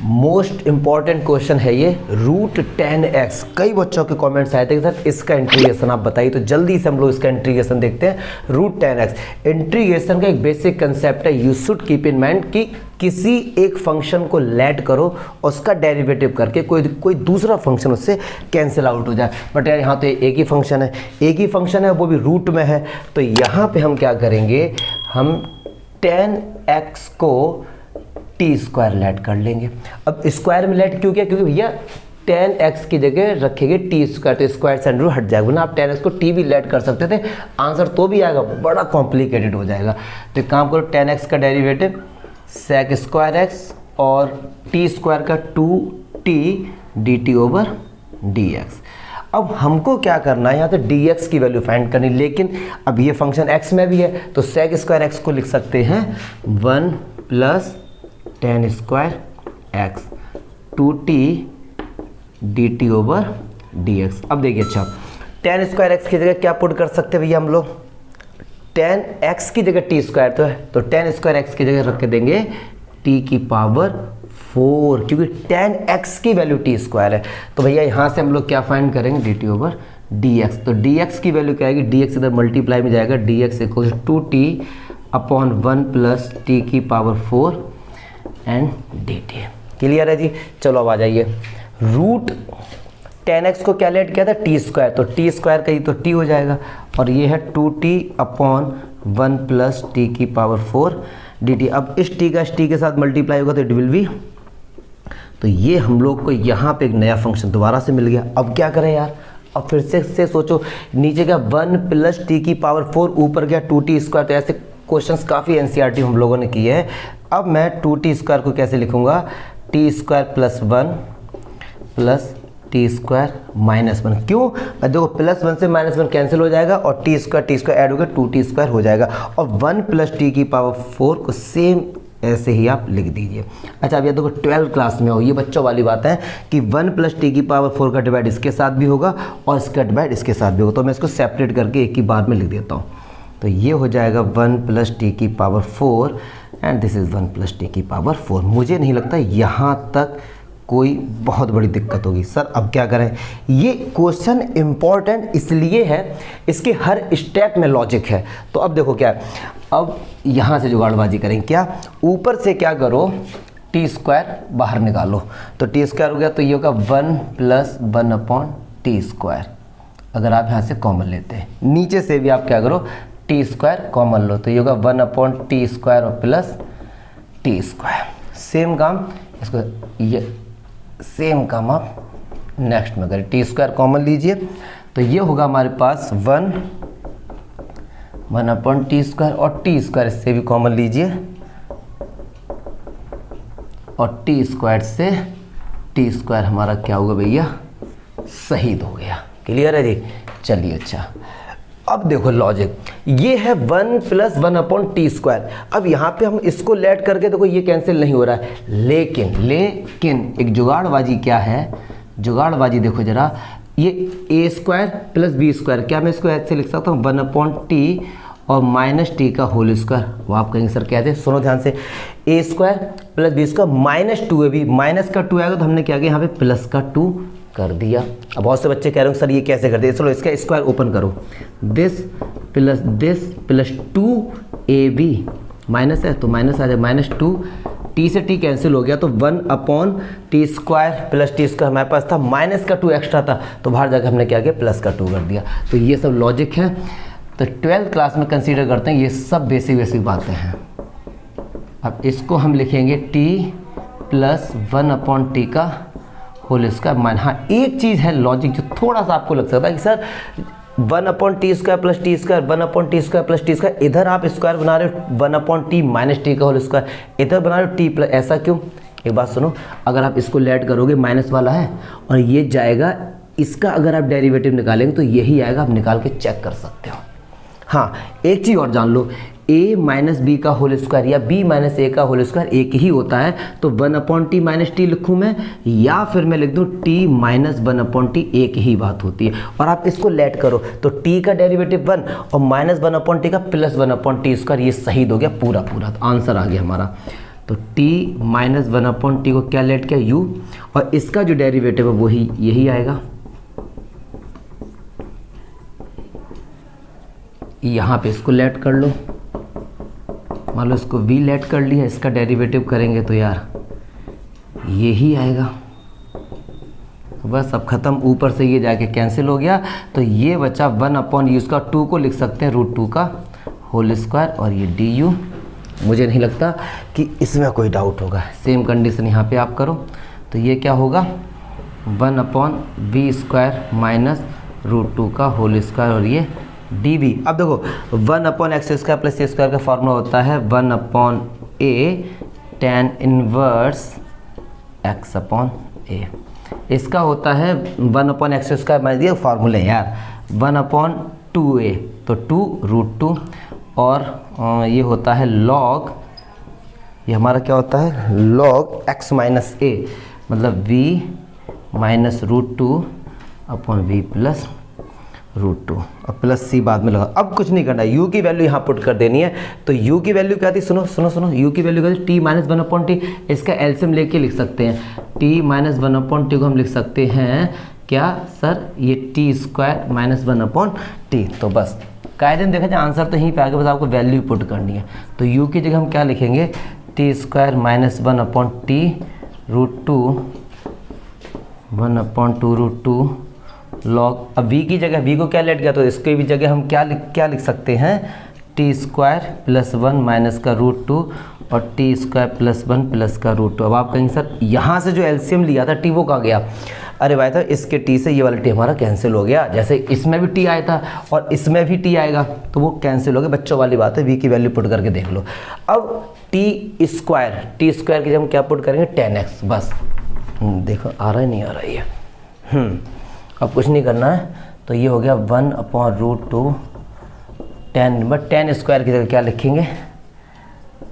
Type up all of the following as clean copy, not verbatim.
Most important question है ये, root 10x। कई बच्चों के कमेंट्स आए थे कि सर इसका इंटीग्रेशन आप बताइए, तो जल्दी से हम लोग इसका इंटीग्रेशन देखते हैं। रूट 10x इंटीग्रेशन का एक बेसिक कंसेप्ट है, you should keep in mind कि किसी एक फंक्शन को लेट करो और उसका डेरिवेटिव करके कोई दूसरा फंक्शन उससे कैंसिल आउट हो जाए। बट यार यहाँ तो एक ही फंक्शन है, वो भी रूट में है। तो यहाँ पे हम क्या करेंगे, हम 10x को टी स्क्वायर लेट कर लेंगे। अब स्क्वायर में लेट क्यों किया, क्योंकि भैया 10x की जगह रखेंगे टी स्क्वायर, तो स्क्वायर से अंडर हट जाएगा ना। आप 10x को टी भी लेट कर सकते थे, आंसर तो भी आएगा, बड़ा कॉम्प्लिकेटेड हो जाएगा। तो एक काम करो, 10x का डेरिवेटिव sec स्क्वायर x और टी स्क्वायर का 2t dt ओवर dx। अब हमको क्या करना है, यहाँ तो dx की वैल्यू फाइंड करनी, लेकिन अब ये फंक्शन x में भी है, तो sec स्क्वायर x को लिख सकते हैं 1 plus 10 square x 2t dt over dx। अब देखिए, अच्छा 10 स्क्वायर x की जगह क्या पुट कर सकते हैं भैया हम लोग, 10x की जगह टी स्क्वायर तो है, तो 10 स्क्वायर x की जगह रख के देंगे t की पावर 4, क्योंकि 10x की वैल्यू टी स्क्वायर है। तो भैया यहाँ से हम लोग क्या फाइंड करेंगे, dt ओवर dx। तो dx की वैल्यू क्या आएगी, dx इधर मल्टीप्लाई में जाएगा, dx equal 2t upon 1 plus T की पावर 4 एंड dt। क्लियर है जी। चलो अब आ जाइए, रूट 10x को क्या लेट किया था, टी स्क्वायर, तो टी स्क्वायर का ही तो टी हो जाएगा, और ये है 2t अपॉन 1 प्लस टी की पावर 4 dt। अब इस टी का इस टी के साथ मल्टीप्लाई होगा तो इट विल बी, तो ये हम लोग को यहाँ पे एक नया फंक्शन दोबारा से मिल गया। अब क्या करें यार, अब फिर से सोचो, नीचे का 1 प्लस टी की पावर 4, ऊपर गया 2t स्क्वायर। तो ऐसे क्वेश्चंस काफ़ी एनसीईआरटी हम लोगों ने किए हैं। अब मैं 2t स्क्वायर को कैसे लिखूंगा, T square plus 1 plus T square minus 1। क्यों, देखो प्लस 1 से माइनस 1 कैंसिल हो जाएगा और टी स्क्वायर ऐड होगा, 2t स्क्वायर हो जाएगा, और 1 प्लस टी की पावर 4 को सेम ऐसे ही आप लिख दीजिए। अच्छा, अब ये देखो 12 क्लास में हो, ये बच्चों वाली बात है कि 1 प्लस टी की पावर 4 का डिवाइड इसके साथ भी होगा और इसका डिवाइड इसके साथ भी होगा। तो मैं इसको सेपरेट करके एक ही बार में लिख देता हूँ। तो ये हो जाएगा 1 प्लस टी की power 4 and this is 1 plus T की पावर 4। मुझे नहीं लगता यहाँ तक कोई बहुत बड़ी दिक्कत होगी। सर अब क्या करें, ये क्वेश्चन इम्पॉर्टेंट इसलिए है, इसके हर स्टेप में लॉजिक है। तो अब देखो क्या है, अब यहाँ से जुगाड़बाजी करें, क्या ऊपर से क्या करो, टी स्क्वायर बाहर निकालो, तो टी स्क्वायर हो गया, तो ये होगा 1 प्लस 1 अपॉन टी स्क्वायर। अगर आप यहाँ से कॉमन लेते हैं, नीचे से भी आप क्या करो, टी स्क्वायर कॉमन लो, तो ये होगा 1 अपॉन टी स्क्वायर और प्लस टी स्क्वायर। सेम काम इसको, ये सेम काम आप नेक्स्ट में करें, टी स्क्वायर कॉमन लीजिए, तो ये होगा हमारे पास 1 अपॉन टी स्क्वायर, और टी स्क्वायर इससे भी कॉमन लीजिए, और टी स्क्वायर से टी स्क्वायर हमारा क्या होगा भैया, शहीद हो गया। क्लियर है जी। चलिए अच्छा, अब देखो लॉजिक, ये है 1 प्लस 1 अपॉन टी स्क्वायर। अब यहाँ पे हम इसको लेट करके देखो ये कैंसिल नहीं हो रहा है, लेकिन एक जुगाड़बाजी क्या है, जुगाड़बाजी देखो जरा, ये a square plus b square, क्या मैं इसको ऐसे लिख सकता हूँ 1 अपॉन टी और माइनस टी का होल स्क्वायर। वो आप कहेंगे सर क्या थे, सुनो ध्यान से, a square plus b square minus 2 है, भी माइनस का 2 आएगा तो हमने क्या किया, यहाँ पे प्लस का 2 कर दिया। अब बहुत से बच्चे कह रहे हो सर ये कैसे कर दिया, चलो इसका स्क्वायर ओपन करो, दिस प्लस 2ab, माइनस है तो माइनस आ जाए, माइनस 2, टी से टी कैंसिल हो गया, तो 1 upon T square plus T square हमारे पास था, माइनस का 2 एक्स्ट्रा था, तो बाहर जाकर हमने क्या किया, प्लस का 2 कर दिया। तो ये सब लॉजिक है, तो 12th क्लास में कंसीडर करते हैं, ये सब बेसिक बातें हैं। अब इसको हम लिखेंगे टी प्लस 1 अपॉन टी का होल स्क्वायर माइनस, हाँ एक चीज़ है लॉजिक जो थोड़ा सा आपको लग सकता है कि sir 1 upon T square plus T square, 1 upon T square plus T square, इधर आप स्क्वायर बना रहे हो 1 अपॉन टी माइनस टी का होल स्क्वायर, इधर बना रहे हो टी प्लस, ऐसा क्यों। एक बात सुनो, अगर आप इसको लेट करोगे, माइनस वाला है और ये जाएगा, इसका अगर आप डेरिवेटिव निकालेंगे तो यही आएगा, आप निकाल के चेक कर सकते हो। हाँ एक चीज़ और जान लो, a माइनस बी का होल स्क्वायर या b माइनस ए का होल स्क्वायर एक ही होता है, तो 1 अपॉन टी माइनस टी लिखूँ मैं, या फिर मैं लिख दूँ t माइनस 1 अपॉन टी, एक ही बात होती है। और आप इसको लेट करो तो t का डेरिवेटिव 1 और माइनस 1 अपॉन टी का प्लस 1 अपॉन टी स्क्वायर, ये शहीद हो गया पूरा, तो आंसर आ गया हमारा। तो t माइनस 1/t को क्या लेट किया u, और इसका जो डेरिवेटिव है वही यही आएगा। यहाँ पे इसको लेट कर लो, मान लो इसको v लेट कर लिया, इसका डेरिवेटिव करेंगे तो यार यही आएगा। तो बस अब ख़त्म, ऊपर से ये जाके कैंसिल हो गया, तो ये बचा 1/u, उसका 2 को लिख सकते हैं √2 का होल स्क्वायर, और ये du। मुझे नहीं लगता कि इसमें कोई डाउट होगा। सेम कंडीशन यहाँ पे आप करो, तो ये क्या होगा 1/v² माइनस √2 का होल स्क्वायर, और ये dv। अब देखो 1/x² प्लस a² का फॉर्मूला होता है 1/a tan इनवर्स x/a। इसका होता है 1/x² माइनस ये फॉर्मूले यार 1/2a, तो 2√2, और ये होता है log, ये हमारा क्या होता है log x माइनस a, मतलब v माइनस √2/v प्लस √2, और प्लस c बाद में लगा। अब कुछ नहीं करना, u की वैल्यू यहाँ पुट कर देनी है। तो u की वैल्यू क्या थी, सुनो सुनो सुनो, u की वैल्यू क्या थी t माइनस 1/t। इसका एलसीएम लेके लिख सकते हैं, t माइनस 1/t को हम लिख सकते हैं क्या सर, ये t² माइनस 1/t। तो बस कायदे में देखा जाए आंसर तो यहीं पे आगे, बस आपको वैल्यू पुट करनी है। तो u की जगह हम क्या लिखेंगे, t² माइनस 1/t √2 1/2 log। अब v की जगह, v को क्या लेट गया, तो इसकी भी जगह हम क्या लिख सकते हैं, t² प्लस 1 माइनस का √2 और t² प्लस 1 प्लस का √2। अब आप कहेंगे सर यहाँ से जो एलसीएम लिया था t वो कहाँ गया, अरे भाई था इसके t से ये वाला t हमारा कैंसिल हो गया। जैसे इसमें भी t आया था और इसमें भी t आएगा, तो वो कैंसिल हो गया। बच्चों वाली बात है, v की वैल्यू पुट करके देख लो। अब t² की जब हम क्या पुट करेंगे 10x, बस देखो आ रहा है नहीं आ रहा है ये, अब कुछ नहीं करना है। तो ये हो गया 1/√2 10, बट 10² की जगह क्या लिखेंगे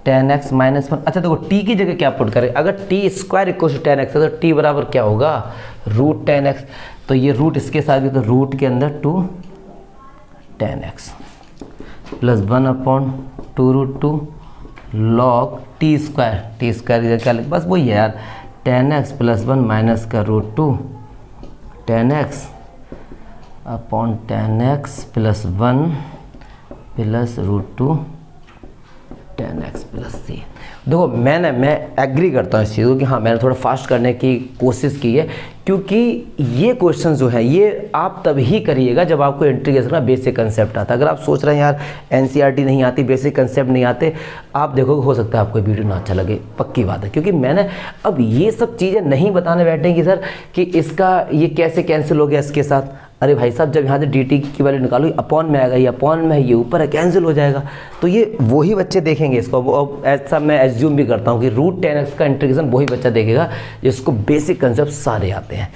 10x माइनस 1। अच्छा देखो t की जगह क्या पुट करें, अगर t² = 10x है तो t बराबर क्या होगा √10x। तो ये रूट इसके साथ भी, तो रूट के अंदर 2 10x प्लस 1/2√2 log t² की जगह क्या लिख, बस वही है यार 10x प्लस 1 माइनस का √2 10x upon 10x plus 1 plus √2 10x plus c। देखो मैं एग्री करता हूँ इस चीज़ को कि हाँ मैंने थोड़ा फास्ट करने की कोशिश की है, क्योंकि ये क्वेश्चन जो है ये आप तभी करिएगा जब आपको इंटीग्रेशन का बेसिक कंसेप्ट आता है। अगर आप सोच रहे हैं यार एनसीईआरटी नहीं आती, बेसिक कंसेप्ट नहीं आते, आप देखोगे हो सकता है आपको वीडियो ना अच्छा लगे, पक्की बात है। क्योंकि मैंने अब ये सब चीज़ें नहीं बताने बैठे कि सर कि इसका ये कैसे कैंसिल हो गया इसके साथ। अरे भाई साहब जब यहाँ से dt की वैल्यू निकालो, अपॉन में आएगा, ये अपॉन में है, ये ऊपर है, कैंसिल हो जाएगा। तो ये वही बच्चे देखेंगे इसको, ऐसा मैं एज्यूम भी करता हूँ कि √10x का इंटीग्रेशन वही बच्चा देखेगा जिसको बेसिक कंसेप्ट सारे आते हैं।